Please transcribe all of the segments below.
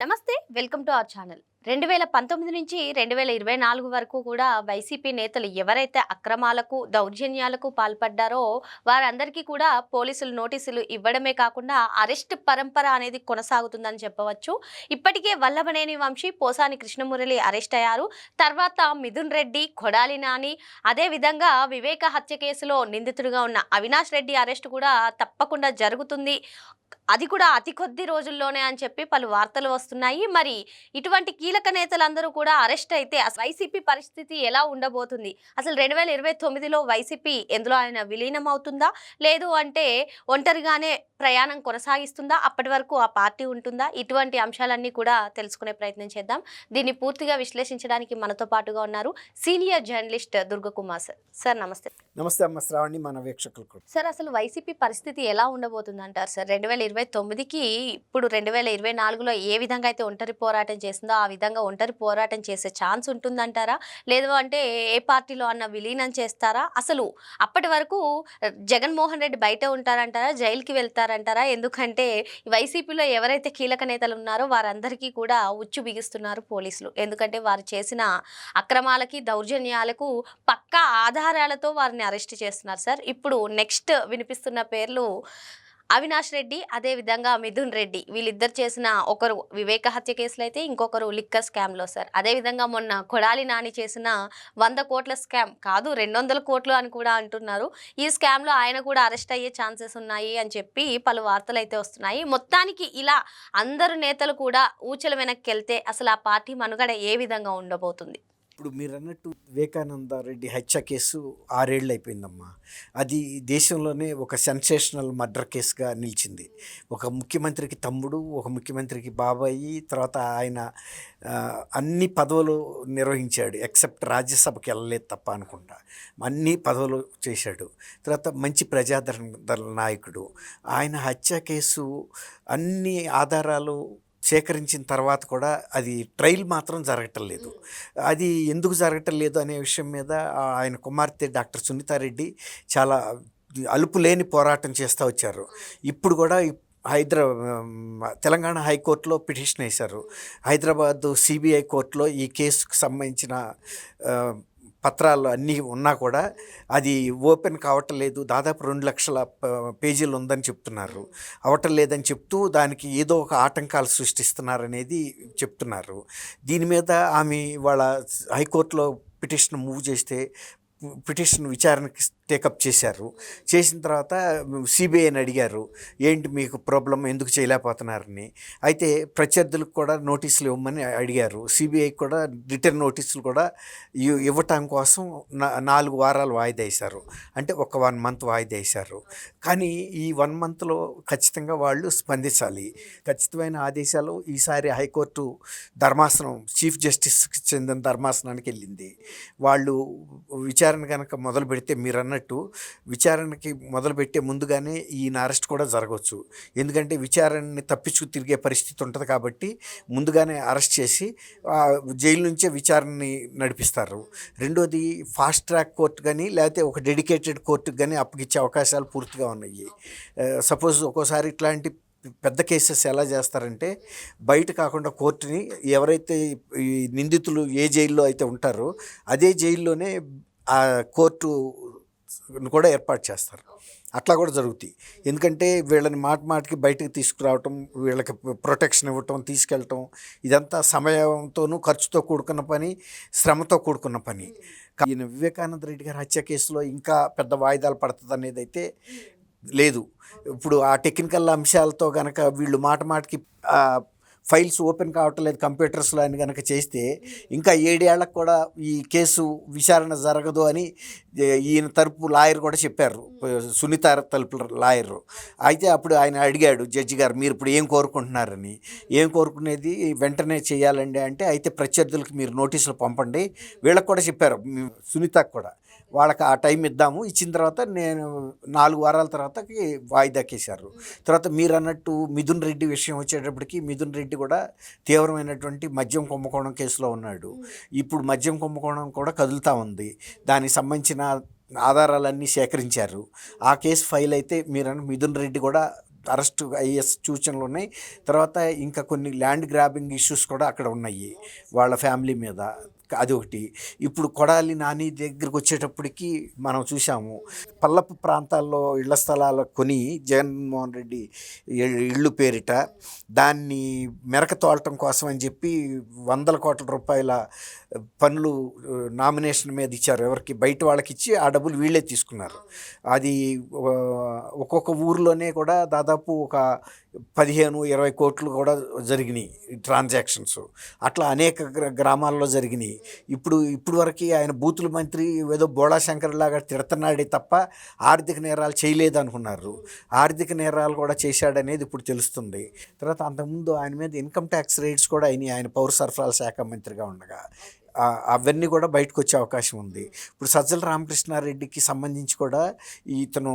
నమస్తే welcome to our channel 2019 నుంచి 2024 వరకు కూడా వైసీపీ నేతలు ఎవరైతే అక్రమాలకు దౌర్జన్యాలకు పాల్పడ్డారో వారందరికీ కూడా పోలీసులు నోటీసులు ఇవ్వడమే కాకుండా అరెస్ట్ పరంపర అనేది కొనసాగుతుందని చెప్పవచ్చు. ఇప్పటికే వల్లభనేని వంశీ, పోసాని కృష్ణమురళి అరెస్ట్ అయ్యారు. తర్వాత మిథున్ రెడ్డి, కొడాలి నాని, అదే విధంగా వివేక హత్య కేసులో నిందితుడిగా ఉన్న అవినాష్ రెడ్డి అరెస్ట్ కూడా తప్పకుండా జరుగుతుంది. అది కూడా అతి కొద్ది రోజుల్లోనే అని చెప్పి పలు వార్తలు వస్తున్నాయి. మరి ఇటువంటి కీలక నేతలందరూ కూడా అరెస్ట్ అయితే వైసీపీ పరిస్థితి ఎలా ఉండబోతుంది? అసలు 2029లో వైసీపీ ఎందులో ఆయన విలీనం అవుతుందా, లేదు అంటే ఒంటరిగానే ప్రయాణం కొనసాగిస్తుందా, అప్పటి వరకు ఆ పార్టీ ఉంటుందా? ఇటువంటి అంశాలన్నీ కూడా తెలుసుకునే ప్రయత్నం చేద్దాం. దీన్ని పూర్తిగా విశ్లేషించడానికి మనతో పాటుగా ఉన్నారు senior journalist Durga Kumar sir. Sir నమస్తే. నమస్తే అమ్మ శ్రావణి, మన వీక్షకులకు. సార్ అసలు వైసీపీ పరిస్థితి ఎలా ఉండబోతుంది అంటారు సార్? 2029కి ఇప్పుడు 2024లో ఏ విధంగా అయితే ఒంటరి పోరాటం చేసిందో ఆ విధంగా ఒంటరి పోరాటం చేసే ఛాన్స్ ఉంటుందంటారా, లేదు అంటే ఏ పార్టీలో అన్న విలీనం చేస్తారా? అసలు అప్పటి వరకు జగన్మోహన్ రెడ్డి బయట ఉంటారంటారా, జైలుకి వెళ్తారంటారా? ఎందుకంటే వైసీపీలో ఎవరైతే కీలక నేతలు ఉన్నారో వారందరికీ కూడా ఉచ్చు బిగిస్తున్నారు పోలీసులు. ఎందుకంటే వారు చేసిన అక్రమాలకి దౌర్జన్యాలకు పక్కా ఆధారాలతో వారిని అరెస్ట్ చేస్తున్నారు సార్. ఇప్పుడు నెక్స్ట్ వినిపిస్తున్న పేర్లు అవినాష్ రెడ్డి, అదే విధంగా మిథున్ రెడ్డి. వీళ్ళిద్దరు చేసిన ఒకరు వివేక హత్య కేసులో అయితే ఇంకొకరు లిక్కర్ స్కామ్లో సార్. అదేవిధంగా మొన్న కొడాలి నాని చేసిన 100 కోట్ల స్కామ్ కాదు 200 కోట్లు అని కూడా అంటున్నారు. ఈ స్కామ్లో ఆయన కూడా అరెస్ట్ అయ్యే ఛాన్సెస్ ఉన్నాయి అని చెప్పి పలు వార్తలు అయితే వస్తున్నాయి. మొత్తానికి ఇలా అందరు నేతలు కూడా ఊచల వెనక్కి వెళ్తే అసలు ఆ పార్టీ మనుగడ ఏ విధంగా ఉండబోతుంది? ఇప్పుడు మీరు అన్నట్టు వివేకానంద రెడ్డి హత్య కేసు 6 ఏళ్ళు అయిపోయిందమ్మా. అది దేశంలోనే ఒక సెన్సేషనల్ మర్డర్ కేసుగా నిలిచింది. ఒక ముఖ్యమంత్రికి తమ్ముడు, ఒక ముఖ్యమంత్రికి బాబాయి, తర్వాత ఆయన అన్ని పదవులు నిర్వహించాడు, ఎక్సెప్ట్ రాజ్యసభకి వెళ్ళలేదు తప్ప అనుకుంటా. అన్ని పదవులు చేశాడు. తర్వాత మంచి ప్రజాదరణ నాయకుడు. ఆయన హత్య కేసు అన్ని ఆధారాలు సేకరించిన తర్వాత కూడా అది ట్రయల్ మాత్రం జరగటం లేదు. అది ఎందుకు జరగటం లేదు అనే విషయం మీద ఆయన కుమార్తె డాక్టర్ సునీతారెడ్డి చాలా అలుపు లేని పోరాటం చేస్తూ వచ్చారు. ఇప్పుడు కూడా తెలంగాణ హైకోర్టులో పిటిషన్ వేశారు. హైదరాబాద్ సిబిఐ కోర్టులో ఈ కేసుకు సంబంధించిన పత్రాలు అన్నీ ఉన్నా కూడా అది ఓపెన్ కావటం లేదు. దాదాపు 2 లక్షల పేజీలు ఉందని చెప్తున్నారు. అవటం లేదని చెప్తూ దానికి ఏదో ఒక ఆటంకాలు సృష్టిస్తున్నారనేది చెప్తున్నారు. దీని మీద ఆమె వాళ్ళ హైకోర్టులో పిటిషన్ మూవ్ చేస్తే పిటిషన్ విచారణకి టేకప్ చేశారు. చేసిన తర్వాత సిబిఐని అడిగారు, ఏంటి మీకు ప్రాబ్లం, ఎందుకు చేయలేకపోతున్నారని. అయితే ప్రత్యర్థులకు కూడా నోటీసులు ఇవ్వమని అడిగారు. సిబిఐకి కూడా రిటర్న్ నోటీసులు కూడా ఇవ్వటం కోసం 4 వారాలు వాయిదా వేశారు. అంటే ఒక 1 మంత్ వాయిదా వేశారు. కానీ ఈ 1 మంత్లో ఖచ్చితంగా వాళ్ళు స్పందించాలి. ఖచ్చితమైన ఆదేశాలు ఈసారి హైకోర్టు ధర్మాసనం, చీఫ్ జస్టిస్కి చెందిన ధర్మాసనానికి వెళ్ళింది. వాళ్ళు విచారణ కనుక మొదలు పెడితే మీరు అన్నట్టు విచారణకి మొదలుపెట్టే ముందుగానే ఈయన అరెస్ట్ కూడా జరగవచ్చు. ఎందుకంటే విచారణని తప్పించుకు తిరిగే పరిస్థితి ఉంటుంది కాబట్టి ముందుగానే అరెస్ట్ చేసి జైలు నుంచే విచారణని నడిపిస్తారు. రెండోది ఫాస్ట్ ట్రాక్ కోర్టు కానీ లేకపోతే ఒక డెడికేటెడ్ కోర్టుకు కానీ అప్పగిచ్చే అవకాశాలు పూర్తిగా ఉన్నాయి. సపోజ్ ఒక్కోసారి ఇట్లాంటి పెద్ద కేసెస్ ఎలా చేస్తారంటే బయట కాకుండా కోర్టుని ఎవరైతే ఈ నిందితులు ఏ జైల్లో అయితే ఉంటారో అదే జైల్లోనే ఆ కోర్టు కూడా ఏర్పాటు చేస్తారు. అట్లా కూడా జరుగుతాయి. ఎందుకంటే వీళ్ళని మాటికి బయటకు తీసుకురావటం, వీళ్ళకి ప్రొటెక్షన్ ఇవ్వటం, తీసుకెళ్ళటం, ఇదంతా సమయంతోనూ ఖర్చుతో కూడుకున్న పని, శ్రమతో కూడుకున్న పని. ఈయన వివేకానంద రెడ్డి గారి హత్య కేసులో ఇంకా పెద్ద వాయిదాలు పడుతుంది అనేది అయితే లేదు. ఇప్పుడు ఆ టెక్నికల్ అంశాలతో కనుక వీళ్ళు మాటికి ఫైల్స్ ఓపెన్ కావటం లేదు కంప్యూటర్స్లో అని కనుక చేస్తే ఇంకా 7 ఏళ్లకు కూడా ఈ కేసు విచారణ జరగదు అని ఈయన తరపు లాయర్ కూడా చెప్పారు, సునీత తరపు లాయరు. అయితే అప్పుడు ఆయన అడిగాడు జడ్జి గారు, మీరు ఇప్పుడు ఏం కోరుకుంటున్నారని. ఏం కోరుకునేది వెంటనే చేయాలండి అంటే, అయితే ప్రత్యర్థులకు మీరు నోటీసులు పంపండి. వీళ్ళకి కూడా చెప్పారు, సునీతకు కూడా, వాళ్ళకి ఆ టైం ఇద్దాము, ఇచ్చిన తర్వాత నేను 4 వారాల తర్వాతకి వాయిదాకేశారు. తర్వాత మీరు అన్నట్టు మిథున్ రెడ్డి విషయం వచ్చేటప్పటికి మిథున్ రెడ్డి కూడా తీవ్రమైనటువంటి మద్యం కుంభకోణం కేసులో ఉన్నాడు. ఇప్పుడు మద్యం కుంభకోణం కూడా కదులుతూ ఉంది. దానికి సంబంధించిన ఆధారాలన్నీ సేకరించారు. ఆ కేసు ఫైల్ అయితే మీరు మిథున్ రెడ్డి కూడా అరెస్ట్ అయ్యే సూచనలు ఉన్నాయి. తర్వాత ఇంకా కొన్ని ల్యాండ్ గ్రాబింగ్ ఇష్యూస్ కూడా అక్కడ ఉన్నాయి వాళ్ళ ఫ్యామిలీ మీద. అదొకటి. ఇప్పుడు కొడాలి నాని దగ్గరికి వచ్చేటప్పటికి మనం చూసాము, పల్లపు ప్రాంతాల్లో ఇళ్ల స్థలాలు కొని జగన్మోహన్ రెడ్డి ఇళ్ళు పేరిట దాన్ని మెరక తోలటం కోసం అని చెప్పి వందల కోట్ల రూపాయల పనులు నామినేషన్ మీద ఇచ్చారు. ఎవరికి? బయట వాళ్ళకి ఇచ్చి ఆ డబ్బులు వీళ్ళే తీసుకున్నారు. అది ఒక్కొక్క ఊరిలోనే కూడా దాదాపు ఒక 15-20 కోట్లు కూడా జరిగినాయి ట్రాన్సాక్షన్స్. అట్లా అనేక గ్రామాల్లో జరిగినాయి. ఇప్పుడు వరకు ఆయన బూతుల మంత్రి ఏదో బోళా శంకర్ లాగా తిడుతున్నాడే తప్ప ఆర్థిక నేరాలు చేయలేదు అనుకున్నారు. ఆర్థిక నేరాలు కూడా చేశాడనేది ఇప్పుడు తెలుస్తుంది. తర్వాత అంతకుముందు ఆయన మీద ఇన్కమ్ ట్యాక్స్ రేట్స్ కూడా అయినాయి ఆయన పౌర సరఫరాల శాఖ మంత్రిగా ఉండగా. అవన్నీ కూడా బయటకు వచ్చే అవకాశం ఉంది. ఇప్పుడు సజ్జల రామకృష్ణారెడ్డికి సంబంధించి కూడా ఇతను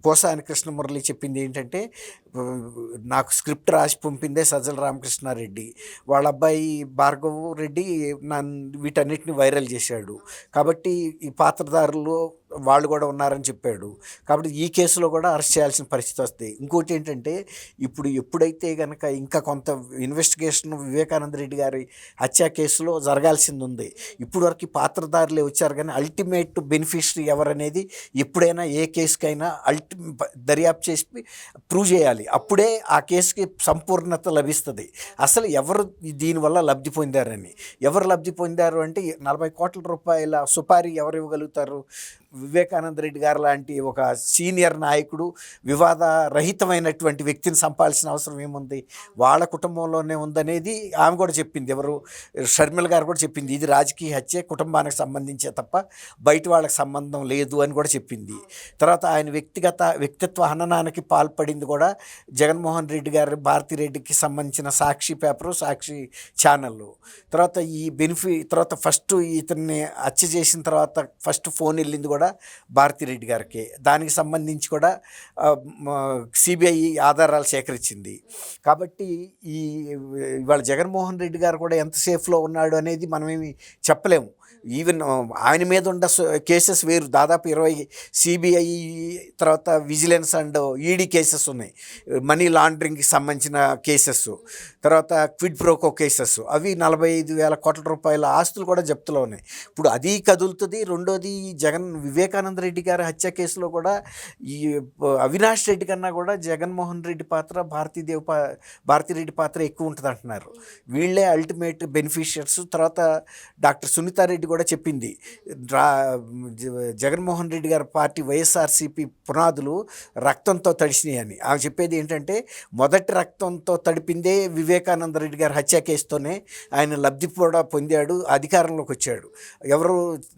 పోసాని కృష్ణమురళి చెప్పింది ఏంటంటే, నాకు స్క్రిప్ట్ రాసి పంపిందే సజ్జల రామకృష్ణారెడ్డి, వాళ్ళ అబ్బాయి భార్గవ్ రెడ్డి వీటన్నిటిని వైరల్ చేశాడు కాబట్టి ఈ పాత్రధారులు వాళ్ళు కూడా ఉన్నారని చెప్పాడు. కాబట్టి ఈ కేసులో కూడా అరెస్ట్ చేయాల్సిన పరిస్థితి వస్తుంది. ఇంకోటి ఏంటంటే, ఎప్పుడైతే కనుక ఇంకా కొంత ఇన్వెస్టిగేషన్ వివేకానంద రెడ్డి గారి హత్య కేసులో జరగాల్సింది ఉంది. ఇప్పుడు వరకు పాత్రధారులే వచ్చారు కానీ అల్టిమేట్ బెనిఫిషరీ ఎవరనేది ఎప్పుడైనా ఏ కేసుకైనా దర్యాప్తు చేసి ప్రూవ్ చేయాలి. అప్పుడే ఆ కేసుకి సంపూర్ణత లభిస్తుంది. అసలు ఎవరు దీనివల్ల లబ్ధి పొందారని, ఎవరు లబ్ధి పొందారు అంటే 40 కోట్ల రూపాయల సుపారీ ఎవరు ఇవ్వగలుగుతారు? వివేకానంద రెడ్డి గారు లాంటి ఒక సీనియర్ నాయకుడు, వివాద రహితమైనటువంటి వ్యక్తిని సంపాల్సిన అవసరం ఏముంది? వాళ్ళ కుటుంబంలోనే ఉందనేది ఆమె కూడా చెప్పింది. ఎవరు? షర్మిల గారు కూడా చెప్పింది, ఇది రాజకీయ హత్య, కుటుంబానికి సంబంధించే తప్ప బయట వాళ్ళకి సంబంధం లేదు అని కూడా చెప్పింది. తర్వాత ఆయన వ్యక్తిత్వ హననానికి పాల్పడింది కూడా జగన్మోహన్ రెడ్డి గారు భారతిరెడ్డికి సంబంధించిన సాక్షి పేపరు, సాక్షి ఛానళ్ళు. తర్వాత తర్వాత ఫస్ట్ ఇతన్ని హత్య చేసిన తర్వాత ఫస్ట్ ఫోన్ వెళ్ళింది కూడా భారతిరెడ్డి గారికి. దానికి సంబంధించి కూడా సిబిఐ ఆధారాలు సేకరించింది. కాబట్టి ఇవాళ జగన్మోహన్ రెడ్డి గారు కూడా ఎంత సేఫ్లో ఉన్నాడు అనేది మనమేమి చెప్పలేము. ఈవెన్ ఆయన మీద ఉన్న కేసెస్ వేరు, దాదాపు 20 సిబిఐ, తర్వాత విజిలెన్స్ అండ్ ఈడీ కేసెస్ ఉన్నాయి. మనీ లాండరింగ్కి సంబంధించిన కేసెస్, తర్వాత క్విడ్ ప్రోకో కేసెస్, అవి 45,000 కోట్ల రూపాయల ఆస్తులు కూడా జప్తులో ఉన్నాయి. ఇప్పుడు అది కదులుతుంది. రెండోది, వివేకానంద రెడ్డి గారి హత్య కేసులో కూడా ఈ అవినాష్ రెడ్డి కన్నా కూడా జగన్మోహన్ రెడ్డి పాత్ర, భారతిరెడ్డి పాత్ర ఎక్కువ ఉంటుంది అంటున్నారు. వీళ్ళే అల్టిమేట్ బెనిఫిషియర్స్. తర్వాత డాక్టర్ సునీతారెడ్డి కూడా చెప్పింది, జగన్మోహన్ రెడ్డి గారి పార్టీ వైఎస్ఆర్సీపీ పునాదులు రక్తంతో తడిసినాయి అని. ఆమె చెప్పేది ఏంటంటే, మొదటి రక్తంతో తడిపిందే వివేకానంద రెడ్డి గారి హత్య కేసుతోనే ఆయన లబ్ధి కూడా పొందాడు, అధికారంలోకి వచ్చాడు. ఎవరు?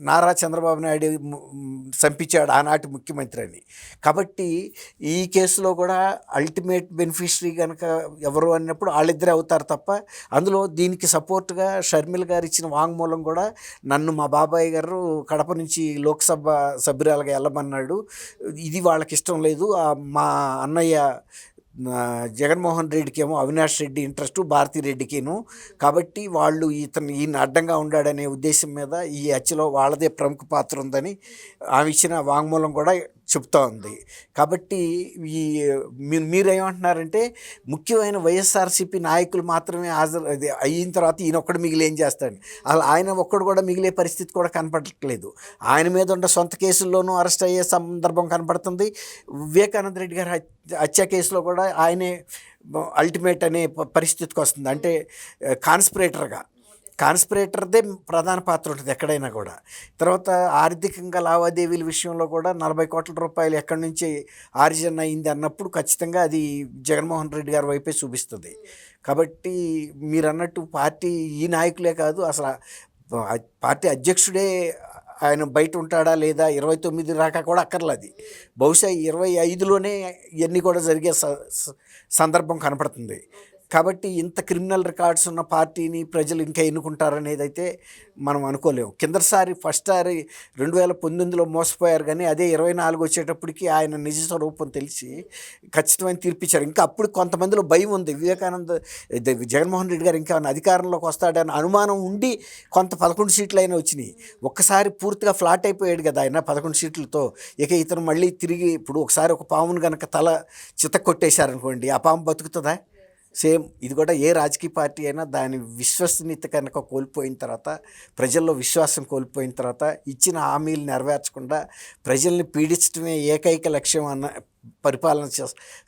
నారా చంద్రబాబు నాయుడు చంపించాడు ఆనాటి ముఖ్యమంత్రి అని. కాబట్టి ఈ కేసులో కూడా అల్టిమేట్ బెనిఫిషరీ కనుక ఎవరు అన్నప్పుడు వాళ్ళిద్దరే అవుతారు తప్ప, అందులో దీనికి సపోర్ట్గా షర్మిల గారు ఇచ్చిన వాంగ్మూలం కూడా, నన్ను మా బాబాయ్ గారు కడప నుంచి లోక్సభ సభ్యురాలుగా వెళ్ళమన్నాడు, ఇది వాళ్ళకి ఇష్టం లేదు, మా అన్నయ్య జగన్మోహన్ రెడ్డికి ఏమో అవినాష్ రెడ్డి ఇంట్రెస్టు, భారతిరెడ్డికిను, కాబట్టి వాళ్ళు ఈయన అడ్డంగా ఉండాడనే ఉద్దేశం మీద ఈ హత్యలో వాళ్ళదే ప్రముఖ పాత్ర ఉందని ఆమె ఇచ్చిన వాంగ్మూలం కూడా చెప్తా ఉంది. కాబట్టి మీరేమంటున్నారంటే, ముఖ్యమైన వైఎస్ఆర్సీపీ నాయకులు మాత్రమే అయిన తర్వాత ఈయన ఒక్కడు మిగిలి ఏం చేస్తాడు? అలా ఆయన ఒక్కడు కూడా మిగిలే పరిస్థితి కూడా కనపడట్లేదు. ఆయన మీద ఉన్న సొంత కేసుల్లోనూ అరెస్ట్ అయ్యే సందర్భం కనపడుతుంది. వివేకానంద రెడ్డి గారి హత్య కేసులో కూడా ఆయనే అల్టిమేట్ అనే పరిస్థితికి వస్తుంది. అంటే కాన్స్పిరేటర్దే ప్రధాన పాత్ర ఉంటుంది ఎక్కడైనా కూడా. తర్వాత ఆర్థికంగా లావాదేవీల విషయంలో కూడా 40 కోట్ల రూపాయలు ఎక్కడి నుంచి ఆరిజిన్ అయింది అన్నప్పుడు ఖచ్చితంగా అది జగన్మోహన్ రెడ్డి గారి వైపే చూపిస్తుంది. కాబట్టి మీరు అన్నట్టు పార్టీ ఈ నాయకులే కాదు, అసలు పార్టీ అధ్యక్షుడే ఆయన బయట ఉంటాడా లేదా 29 దాకా కూడా అక్కర్లేదు. బహుశా 25లోనే ఇవన్నీ కూడా జరిగే సందర్భం కనపడుతుంది. కాబట్టి ఇంత క్రిమినల్ రికార్డ్స్ ఉన్న పార్టీని ప్రజలు ఇంకా ఎన్నుకుంటారనేది అయితే మనం అనుకోలేము. కిందసారి ఫస్ట్ సారి 2019లో మోసపోయారు, కానీ అదే 24 వచ్చేటప్పటికి ఆయన నిజ స్వరూపం తెలిసి ఖచ్చితమైన తీర్పిచ్చారు. ఇంకా అప్పుడు కొంతమందిలో భయం ఉంది, జగన్మోహన్ రెడ్డి గారు ఇంకా అధికారంలోకి వస్తాడని అనుమానం ఉండి కొంత 11 సీట్లు అయినా వచ్చినాయి. ఒక్కసారి పూర్తిగా ఫ్లాట్ అయిపోయాడు కదా ఆయన 11 సీట్లతో. ఇక ఇతను మళ్ళీ తిరిగి ఇప్పుడు ఒకసారి ఒక పామును కనుక తల చిత కొట్టేశారనుకోండి, ఆ పాము బతుకుతుందా? సేమ్ ఇది కూడా ఏ రాజకీయ పార్టీ అయినా దాని విశ్వసనీయత కనుక కోల్పోయిన తర్వాత, ప్రజల్లో విశ్వాసం కోల్పోయిన తర్వాత, ఇచ్చిన హామీలు నెరవేర్చకుండా ప్రజల్ని పీడించడమే ఏకైక లక్ష్యం అన్న పరిపాలన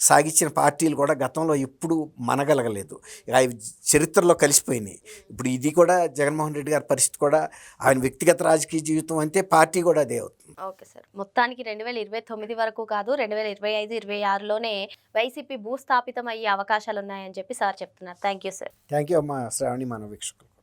సాగించిన పార్టీలు కూడా గతంలో ఎప్పుడు మనగలగలేదు. అవి చరిత్రలో కలిసిపోయినాయి. ఇప్పుడు ఇది కూడా జగన్మోహన్ రెడ్డి గారి పరిస్థితి కూడా, ఆయన వ్యక్తిగత రాజకీయ జీవితం అంతే, పార్టీ కూడా అదే అవుతుంది. Okay sir. మొత్తానికి 2029 వరకు కాదు, 2025, 26లోనే వైసీపీ భూస్థాపితం అయ్యే అవకాశాలున్నాయని చెప్పి సార్ చెప్తున్నారు. Thank you sir. Thank you అమ్మా శ్రావణి, మన వీక్షకులు.